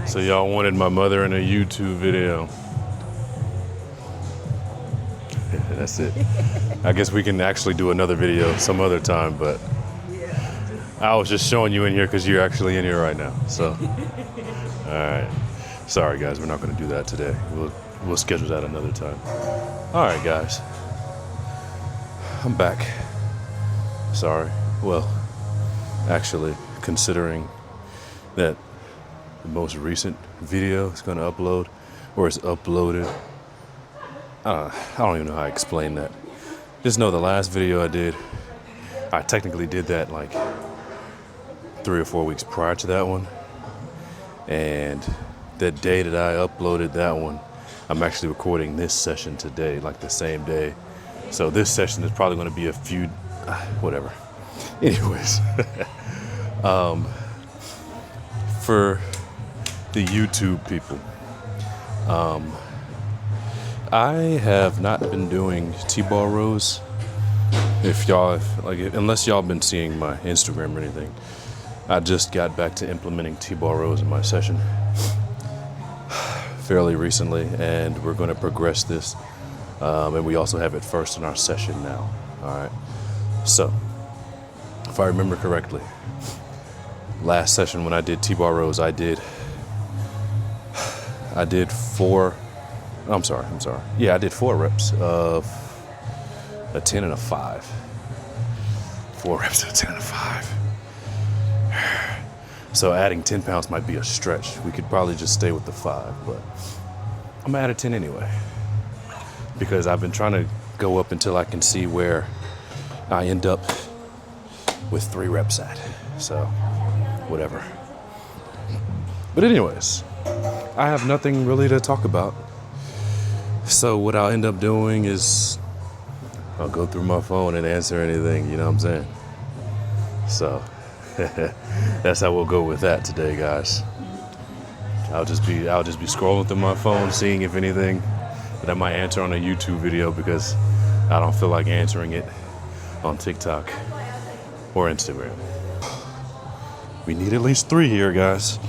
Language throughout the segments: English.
So y'all wanted my mother in a YouTube video. That's it. I guess we can actually do another video some other time, but I was just showing you in here because you're actually in here right now. So, all right. Sorry guys, we're not going to do that today. We'll schedule that another time. All right, guys. I'm back. Sorry. Well, actually, considering that the most recent video is going to upload, or it's uploaded. I don't even know how I explain that. Just know the last video I did, I technically did that like 3 or 4 weeks prior to that one. And the day that I uploaded that one, I'm actually recording this session today, like the same day. So this session is probably going to be a few, whatever. Anyways, for the YouTube people, I have not been doing T-bar rows. If y'all, unless y'all been seeing my Instagram or anything, I just got back to implementing T-bar rows in my session fairly recently, and we're going to progress this. And we also have it first in our session now. All right. So, if I remember correctly, last session when I did T-bar rows, I did 4. I'm sorry. Yeah, I did 4 reps of a 10 and a 5. 4 reps of a 10 and a 5. So adding 10 pounds might be a stretch. We could probably just stay with the 5, but I'm gonna add a 10 anyway. Because I've been trying to go up until I can see where I end up with 3 reps at. So, whatever. But anyways, I have nothing really to talk about. So what I'll end up doing is I'll go through my phone and answer anything, you know what I'm saying? So that's how we'll go with that today, guys. I'll just be scrolling through my phone, seeing if anything that I might answer on a YouTube video, because I don't feel like answering it on TikTok or Instagram. We need at least 3 here, guys.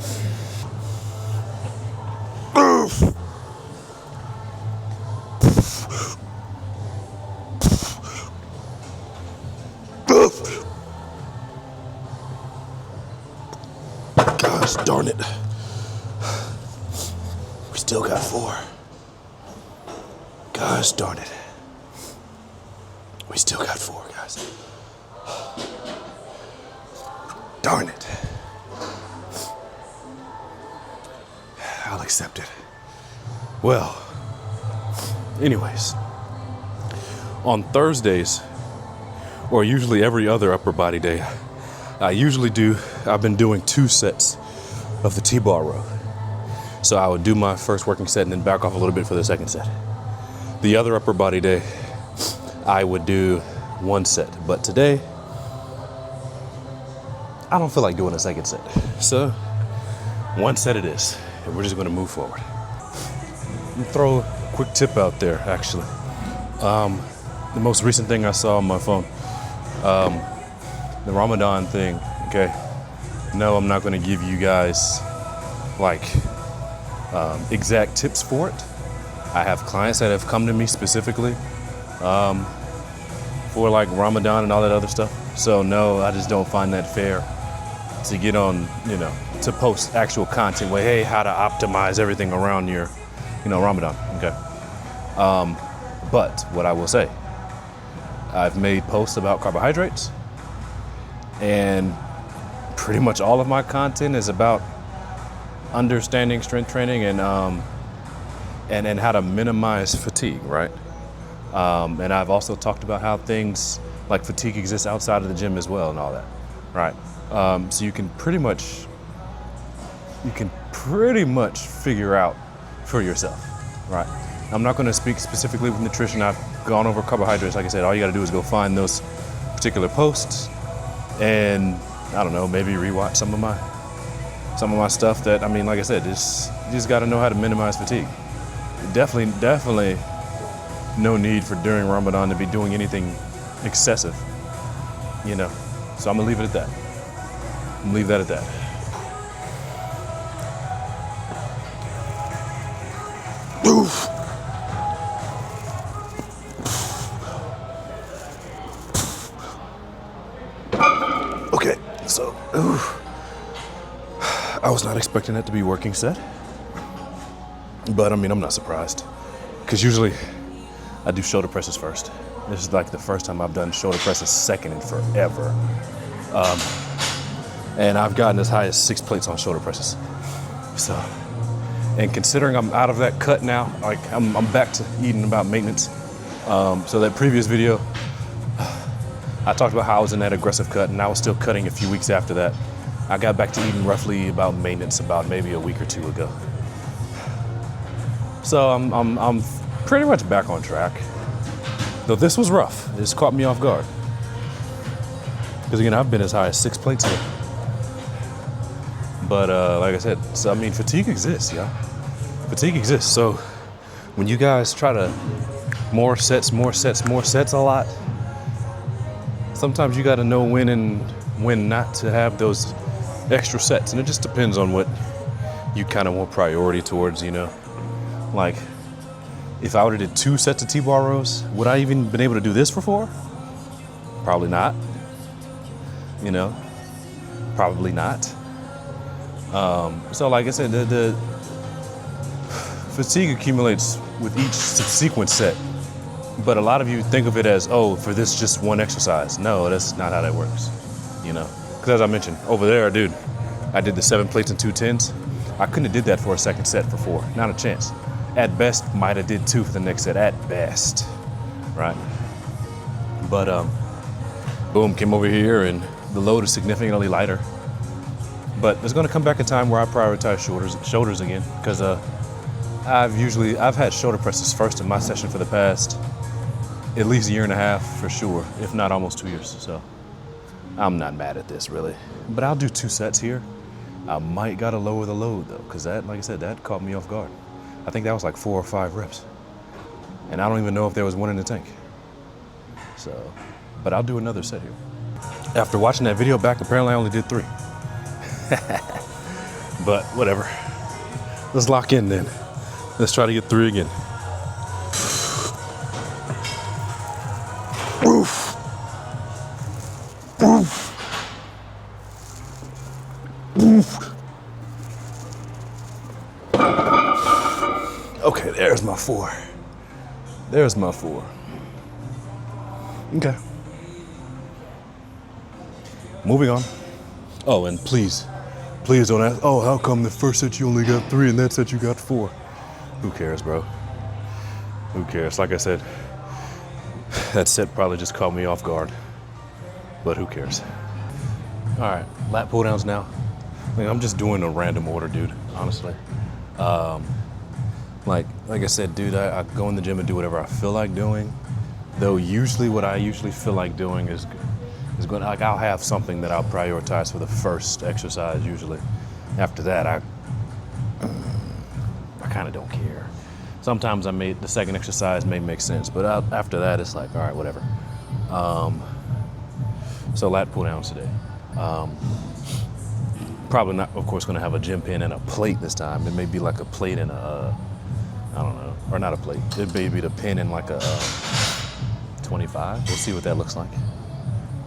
Gosh darn it. We still got 4. Gosh darn it. We still got 4, guys. Darn it. I'll accept it. Well, anyways, on Thursdays, or usually every other upper body day, I've been doing 2 sets of the T-bar row. So I would do my first working set and then back off a little bit for the second set. The other upper body day, I would do 1 set. But today, I don't feel like doing a second set. So 1 set it is, and we're just gonna move forward. Let me throw a quick tip out there, actually. The most recent thing I saw on my phone, the Ramadan thing, okay? No, I'm not gonna give you guys like exact tips for it. I have clients that have come to me specifically for like Ramadan and all that other stuff. So no, I just don't find that fair to get on, to post actual content where, hey, how to optimize everything around your, Ramadan, okay? But what I will say, I've made posts about carbohydrates, and pretty much all of my content is about understanding strength training and how to minimize fatigue, right? And I've also talked about how things like fatigue exist outside of the gym as well and all that, right? So you can pretty much figure out for yourself, right? I'm not going to speak specifically with nutrition. I've gone over carbohydrates. Like I said, all you got to do is go find those particular posts, and I don't know, maybe rewatch some of my stuff. That, I mean, like I said, you just got to know how to minimize fatigue. Definitely no need for during Ramadan to be doing anything excessive, So I'm gonna leave it at that. Leave that at that. I was not expecting that to be working set, but I mean, I'm not surprised, because usually I do shoulder presses first. This is like the first time I've done shoulder presses second in forever. And I've gotten as high as 6 plates on shoulder presses. So, and considering I'm out of that cut now, like I'm back to eating about maintenance. So that previous video, I talked about how I was in that aggressive cut, and I was still cutting a few weeks after that. I got back to eating roughly about maintenance about maybe a week or two ago. So I'm pretty much back on track. Though this was rough. This caught me off guard. Because again, I've been as high as 6 plates here. But like I said, so I mean, fatigue exists, yeah. Fatigue exists. So when you guys try to more sets a lot, sometimes you got to know when and when not to have those extra sets. And it just depends on what you kind of want priority towards, you know. Like, if I would have did 2 sets of T-bar rows, would I even been able to do this for 4? Probably not. You know, probably not. So like I said, the fatigue accumulates with each subsequent set. But a lot of you think of it as, oh, for this just one exercise. No, that's not how that works, you know. Because as I mentioned, over there, dude, I did the 7 plates and 2 tens. I couldn't have did that for a second set for 4, not a chance. At best, might have did 2 for the next set, at best, right? But boom, came over here and the load is significantly lighter. But there's gonna come back a time where I prioritize shoulders again, because I've had shoulder presses first in my session for the past at least 1.5 years for sure, if not almost 2 years. So I'm not mad at this really, but I'll do 2 sets here. I might gotta lower the load though, because that, like I said, that caught me off guard. I think that was like 4 or 5 reps, and I don't even know if there was 1 in the tank. So, but I'll do another set here. After watching that video back, apparently I only did 3. But whatever. Let's lock in then. Let's try to get 3 again. Oof. Oof. Oof. Okay, there's my 4. There's my 4. Okay. Moving on. Oh, and please don't ask, oh, how come the first set you only got 3 and that set you got 4? Who cares, bro? Who cares? Like I said, that set probably just caught me off guard, but who cares? All right, lat pull downs now. I mean, I'm just doing a random order, dude, honestly. Like I said, dude, I go in the gym and do whatever I feel like doing. Though usually what I usually feel like doing is going, like, I'll have something that I'll prioritize for the first exercise usually. After that, I kind of don't care. Sometimes the second exercise may make sense, but after that, it's like, all right, whatever. So lat pull downs today. Probably not, of course, gonna have a gym pin and a plate this time. It may be like a plate and I don't know, or not a plate. It may be the pin in like a 25. We'll see what that looks like.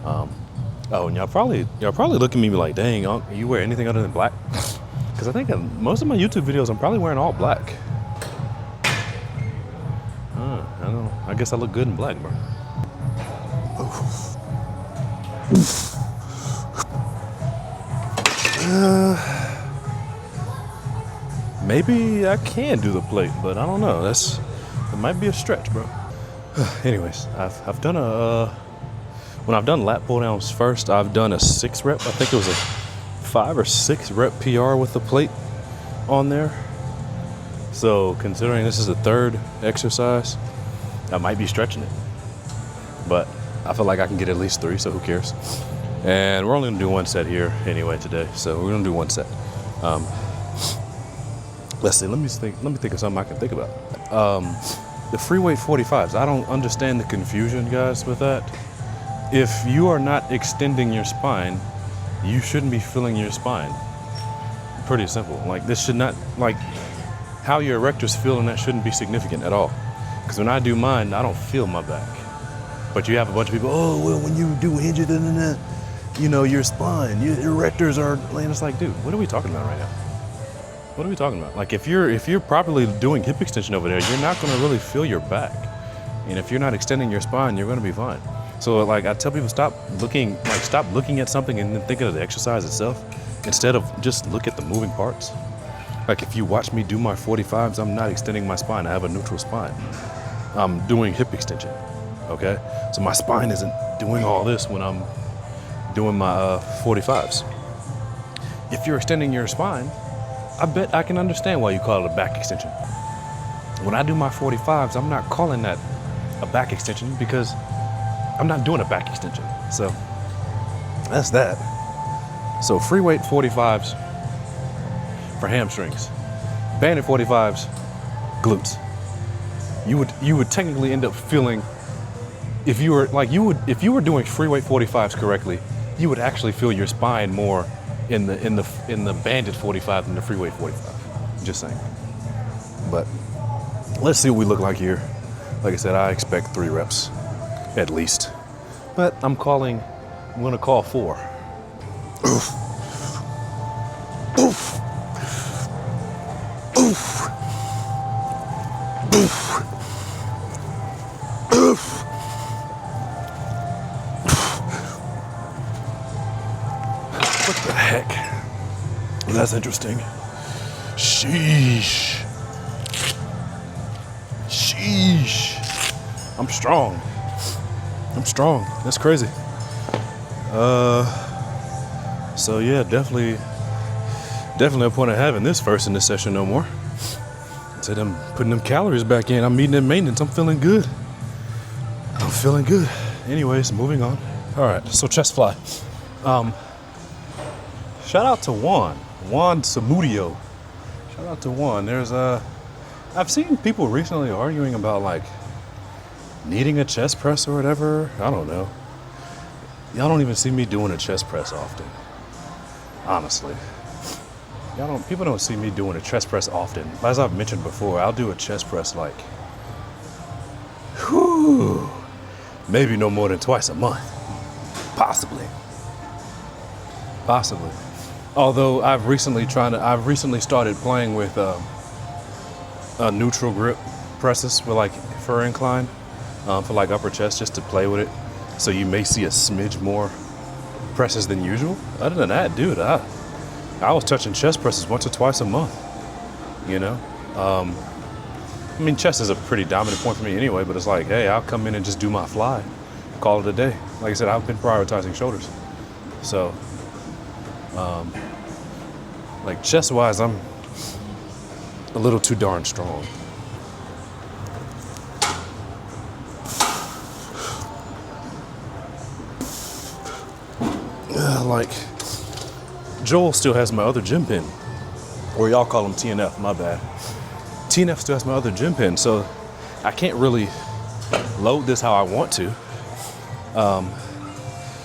Oh, and y'all probably look at me like, dang, you wear anything other than black? Because I think most of my YouTube videos, I'm probably wearing all black. I don't know. I guess I look good in black, bro. Maybe I can do the plate, but I don't know. It might be a stretch, bro. Anyways, I've done when I've done lat pull downs first, I've done a 6 rep. I think it was a 5 or 6 rep PR with the plate on there. So considering this is the 3rd exercise, I might be stretching it, but I feel like I can get at least 3, so who cares? And we're only gonna do 1 set here anyway today, so we're gonna do 1 set. Let's see. Let me think of something I can think about. The free weight 45s. I don't understand the confusion, guys, with that. If you are not extending your spine, you shouldn't be filling your spine. Pretty simple. Like, this should not, like, how your erectors feel, and that shouldn't be significant at all. Because when I do mine, I don't feel my back. But you have a bunch of people, oh, well, when you do hinges, your spine, your erectors are laying. It's like, dude, what are we talking about right now? What are we talking about? Like if you're properly doing hip extension over there, you're not going to really feel your back. And if you're not extending your spine, you're going to be fine. So like I tell people, stop looking at something and then thinking of the exercise itself instead of just look at the moving parts. Like if you watch me do my 45s, I'm not extending my spine. I have a neutral spine. I'm doing hip extension, okay? So my spine isn't doing all this when I'm doing my 45s. If you're extending your spine, I bet I can understand why you call it a back extension. When I do my 45s, I'm not calling that a back extension because I'm not doing a back extension. So that's that. So free weight 45s for hamstrings, banded 45s, glutes. You would technically end up feeling, if you were doing free weight 45s correctly, you would actually feel your spine more in the banded 45 than the free weight 45. Just saying. But let's see what we look like here. Like I said, I expect 3 reps at least, but I'm gonna call 4. Oof. Oof. Oof. Oof. Oof. What the heck? That's interesting. Sheesh. Sheesh. I'm strong. That's crazy. So yeah, definitely a point of having this first in this session no more. Instead of putting them calories back in, I'm meeting in maintenance. I'm feeling good. Anyways, moving on. All right, so chest fly. Shout out to Juan Samudio. Shout out to Juan. I've seen people recently arguing about like needing a chest press or whatever. I don't know. Y'all don't even see me doing a chest press often. Honestly. People don't see me doing a chest press often. As I've mentioned before, I'll do a chest press like, maybe no more than twice a month. Possibly. Although I've recently started playing with a neutral grip presses for incline, for like upper chest, just to play with it. So you may see a smidge more presses than usual. Other than that, dude, I was touching chest presses once or twice a month, I mean, chest is a pretty dominant point for me anyway, but it's like, hey, I'll come in and just do my fly, call it a day. Like I said, I've been prioritizing shoulders. So, like chest-wise, I'm a little too darn strong. Like, Joel still has my other gym pin, or y'all call him TNF, my bad. TNF still has my other gym pin, so I can't really load this how I want to.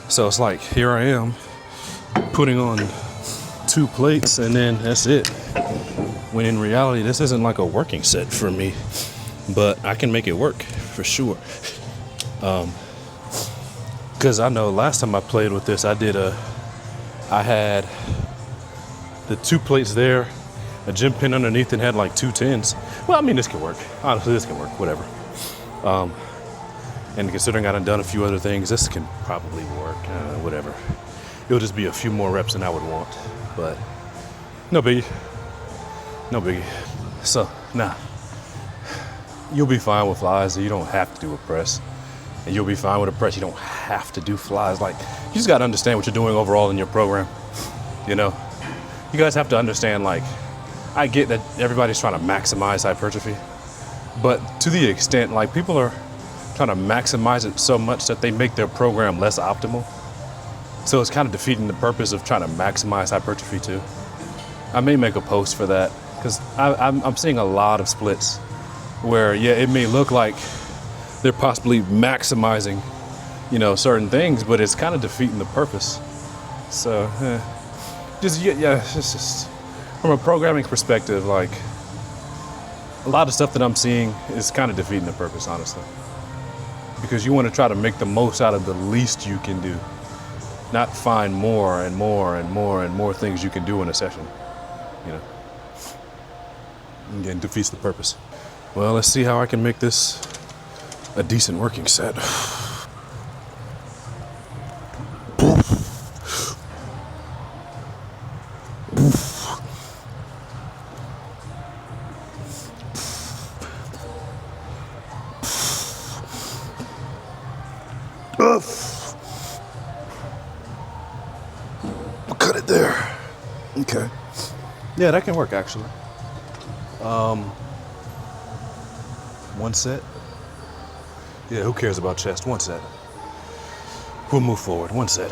So it's like, here I am putting on 2 plates and then that's it. When in reality, this isn't like a working set for me, but I can make it work for sure. Because I know last time I played with this, I had the 2 plates there, a gym pin underneath, and had like 2 tens. Well, I mean, this can work. Honestly, this can work, whatever. And considering I've done a few other things, this can probably work, whatever. It'll just be a few more reps than I would want, but no biggie. So, you'll be fine with flies. You don't have to do a press. And you'll be fine with a press. You don't have to do flies. Like, you just got to understand what you're doing overall in your program. You guys have to understand, like, I get that everybody's trying to maximize hypertrophy, but to the extent, like, people are trying to maximize it so much that they make their program less optimal. So it's kind of defeating the purpose of trying to maximize hypertrophy too. I may make a post for that because I'm seeing a lot of splits where, yeah, it may look like they're possibly maximizing, certain things, but it's kind of defeating the purpose. So, it's just from a programming perspective, like, a lot of stuff that I'm seeing is kind of defeating the purpose, honestly. Because you want to try to make the most out of the least you can do. not find more and more and more and more things you can do in a session, you know. And again, defeats the purpose. Well, let's see how I can make this a decent working set. Cut it there. Okay. Yeah, that can work actually. One set. Yeah, who cares about chest? One set. We'll move forward. One set.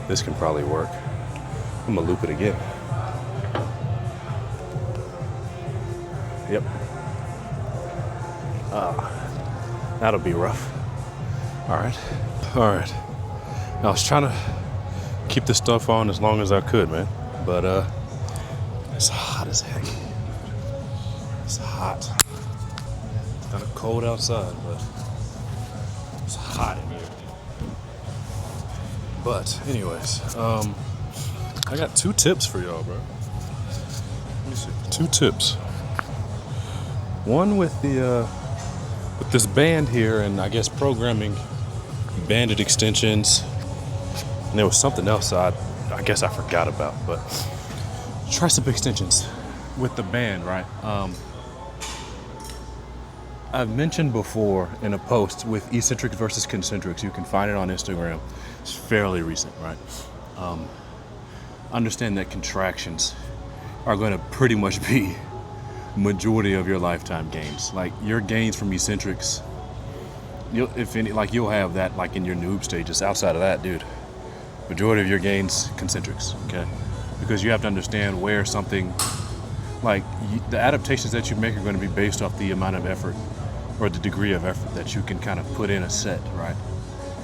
This can probably work. I'm gonna loop it again. Yep. That'll be rough. All right. I was trying to keep this stuff on as long as I could, man. But it's hot as heck. It's hot. It's kind of cold outside, but it's hot in here. But anyways, I got 2 tips for y'all, bro. Let me see. 2 tips. One with the with this band here, and I guess programming banded extensions. And there was something else I guess I forgot about, but tricep extensions with the band, right? I've mentioned before in a post with eccentrics versus concentrics. You can find it on Instagram. It's fairly recent, right? Understand that contractions are going to pretty much be majority of your lifetime gains. Like your gains from eccentrics, you'll have that like in your noob stages. Outside of that, dude, majority of your gains concentrics, okay? Because you have to understand where something, the adaptations that you make are going to be based off the amount of effort or the degree of effort that you can kind of put in a set, right?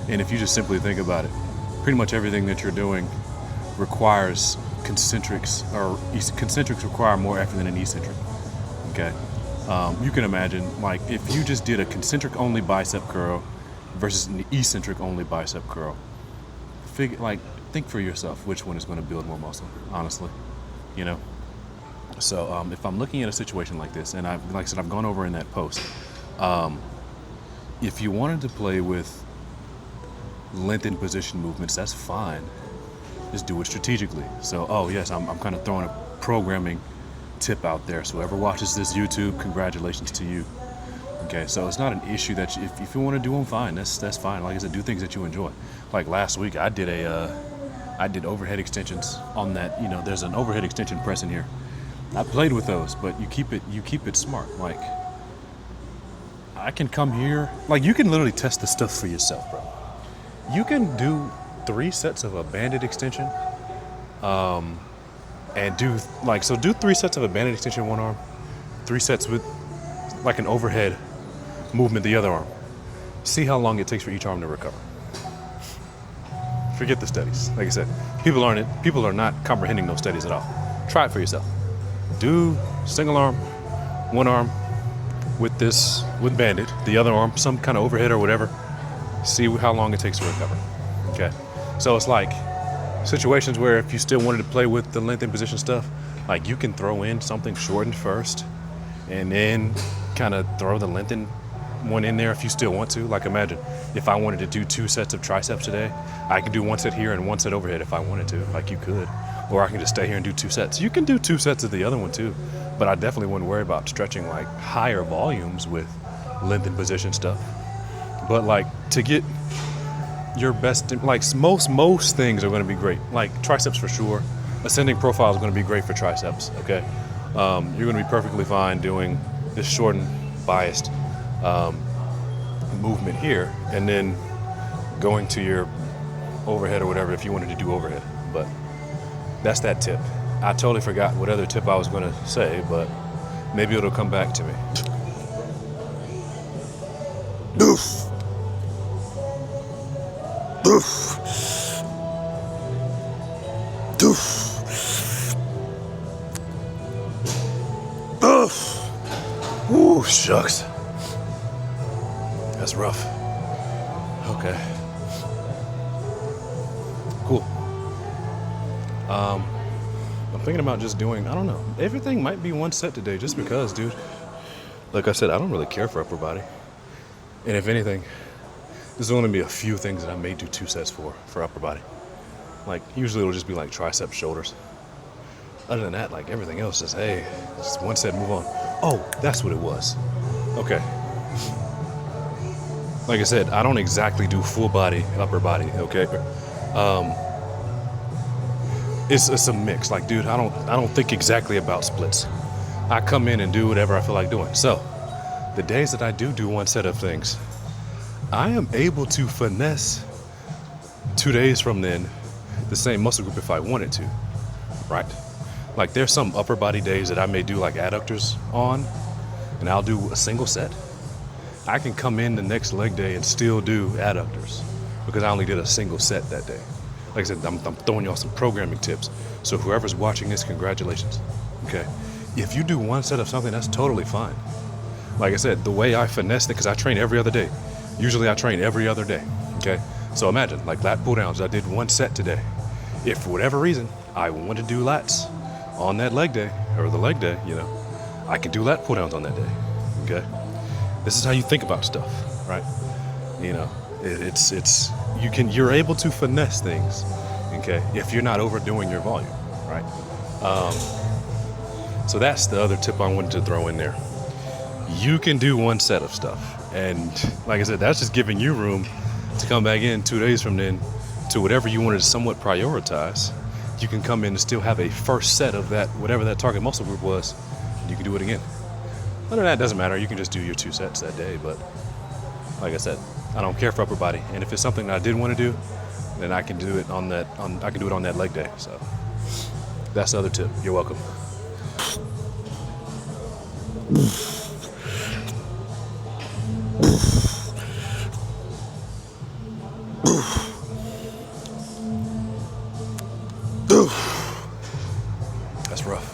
And if you just simply think about it, pretty much everything that you're doing requires concentrics, or concentrics require more effort than an eccentric. Okay, you can imagine, like, if you just did a concentric only bicep curl versus an eccentric only bicep curl, think for yourself which one is going to build more muscle, honestly, you know. So if I'm looking at a situation like this, and like I said, I've gone over in that post, if you wanted to play with lengthened position movements, that's fine. Just do it strategically. So, I'm kind of throwing a programming tip out there. So whoever watches this YouTube, congratulations to you. Okay, so it's not an issue that if you want to do them, fine. That's fine. Like I said, do things that you enjoy. Like last week, I did overhead extensions on that. You know, there's an overhead extension press in here. I played with those, but you keep it smart. Like I can come here, like you can literally test the stuff for yourself, bro. You can do 3 sets of a banded extension. And do 3 sets of a banded extension one arm, 3 sets with like an overhead movement the other arm. See how long it takes for each arm to recover. Forget the studies. Like I said, people are not comprehending those studies at all. Try it for yourself. Do single arm, one arm with banded, the other arm, some kind of overhead or whatever. See how long it takes to recover. Okay. So it's like situations where if you still wanted to play with the length and position stuff, like you can throw in something shortened first and then kind of throw the lengthened one in there if you still want to. Like imagine if I wanted to do 2 sets of triceps today, I could do 1 set here and 1 set overhead if I wanted to, like you could. Or I can just stay here and do 2 sets. You can do 2 sets of the other one too, but I definitely wouldn't worry about stretching like higher volumes with lengthened position stuff. But like to get your best, like most things are going to be great. Like triceps for sure. Ascending profile is going to be great for triceps. Okay, you're going to be perfectly fine doing this shortened, biased movement here, and then going to your overhead or whatever if you wanted to do overhead. But that's that tip. I totally forgot what other tip I was going to say, but maybe it'll come back to me. Doof. Doof. Doof. Ooh, shucks. That's rough. Okay. Cool. I'm thinking about just doing, I don't know, everything might be one set today just because, dude. Like I said, I don't really care for upper body. And if anything, there's only be a few things that I may do 2 sets for upper body. Like, usually it'll just be like tricep, shoulders. Other than that, like everything else is, hey, just 1 set, move on. Oh, that's what it was. Okay. Like I said, I don't exactly do full body, upper body, okay? It's a mix. Like, dude, I don't think exactly about splits. I come in and do whatever I feel like doing. So, the days that I do 1 set of things, I am able to finesse 2 days from then the same muscle group if I wanted to, right? Like, there's some upper body days that I may do like adductors on, and I'll do a single set. I can come in the next leg day and still do adductors because I only did a single set that day. Like I said, I'm throwing y'all some programming tips. So whoever's watching this, congratulations. Okay. If you do 1 set of something, that's totally fine. Like I said, the way I finesse it, because I train every other day. Usually I train every other day. Okay. So imagine, like lat pull downs, I did 1 set today. If for whatever reason I want to do lats on that leg day or the leg day, you know, I can do lat pull downs on that day. Okay. This is how you think about stuff, right? You know, you're able to finesse things, okay, if you're not overdoing your volume, right? So that's the other tip I wanted to throw in there. You can do 1 set of stuff, and like I said, that's just giving you room to come back in 2 days from then to whatever you wanted to somewhat prioritize. You can come in and still have a first set of that, whatever that target muscle group was, and you can do it again. Other than that, it doesn't matter. You can just do your 2 sets that day. But like I said, I don't care for upper body. And if it's something that I did want to do, then I can do it on that. I can do it on that leg day. So that's the other tip. You're welcome. That's rough.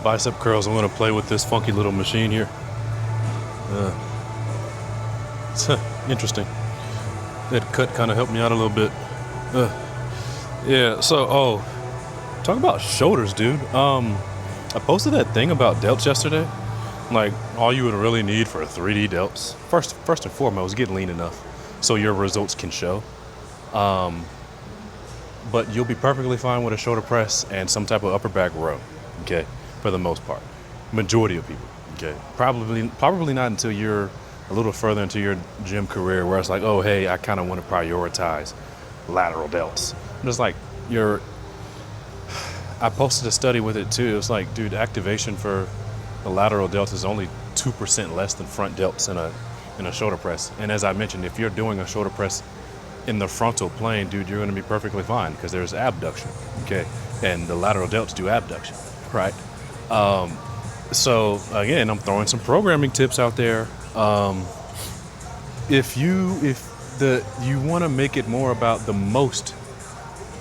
Bicep curls. I'm gonna play with this funky little machine here. It's interesting. That cut kind of helped me out a little bit. Yeah. So, talk about shoulders, dude. I posted that thing about delts yesterday. Like, all you would really need for 3D delts. First and foremost, get lean enough so your results can show. But you'll be perfectly fine with a shoulder press and some type of upper back row. Okay. For the most part, majority of people, okay, probably not until you're a little further into your gym career where it's like, oh, hey, I kind of want to prioritize lateral delts. Just like I posted a study with it too. It's like, dude, activation for the lateral delts is only 2% less than front delts in a shoulder press. And as I mentioned, if you're doing a shoulder press in the frontal plane, dude, you're going to be perfectly fine because there's abduction, okay, and the lateral delts do abduction, right? So again, I'm throwing some programming tips out there. If you want to make it more about the most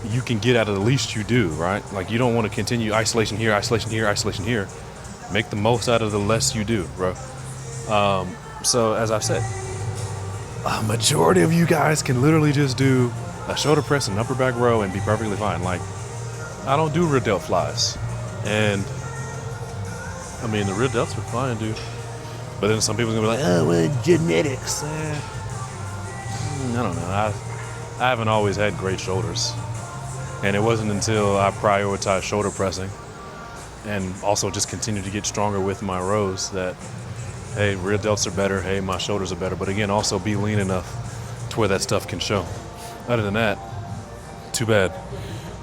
you can get out of the least you do, right? Like, you don't want to continue isolation here, isolation here, isolation here. Make the most out of the less you do, bro. So as I said, a majority of you guys can literally just do a shoulder press and upper back row and be perfectly fine. Like, I don't do rear delt flies, and I mean, the rear delts are fine, dude. But then some people's gonna be like, oh, well, genetics. I don't know. I haven't always had great shoulders. And it wasn't until I prioritized shoulder pressing and also just continued to get stronger with my rows that, hey, rear delts are better. Hey, my shoulders are better. But again, also be lean enough to where that stuff can show. Other than that, too bad.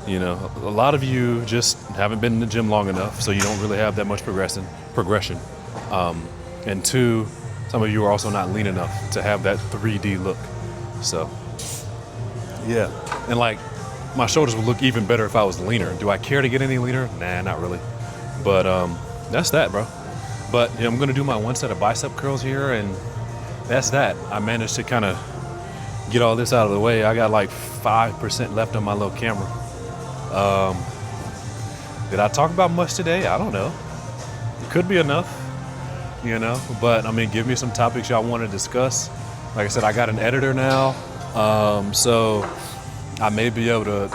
You know, a lot of you just haven't been in the gym long enough, so you don't really have that much progression. And 2, some of you are also not lean enough to have that 3D look. So, yeah. And like, my shoulders would look even better if I was leaner. Do I care to get any leaner? Nah, not really. But that's that, bro. But yeah, I'm gonna do my 1 set of bicep curls here, and that's that. I managed to kind of get all this out of the way. I got like 5% left on my little camera. Did I talk about much today? I don't know. It could be enough. you know. But I mean, give me some topics y'all want to discuss. Like I said, I got an editor now, so I may be able to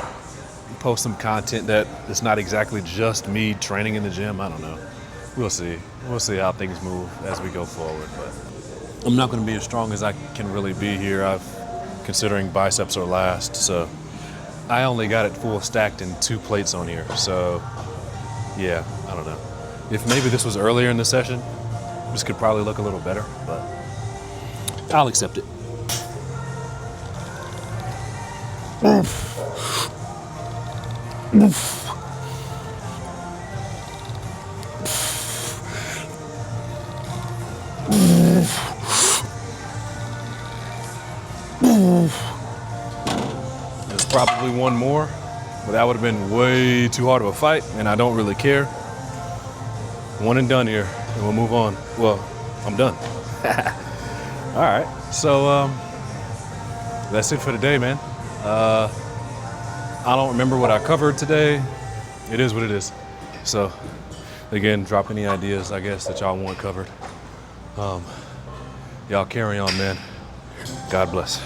post some content that it's not exactly just me training in the gym. I don't know. We'll see. We'll see how things move as we go forward. But I'm not going to be as strong as I can really be here. Considering biceps are last, so I only got it full stacked in 2 plates on here. So yeah, I don't know. If maybe this was earlier in the session, this could probably look a little better, but I'll accept it. There's probably one more, but that would have been way too hard of a fight, and I don't really care. One and done here, and we'll move on. Well, I'm done. All right, so that's it for today, man. I don't remember what I covered today. It is what it is. So, again, drop any ideas, I guess, that y'all want covered. Y'all carry on, man. God bless.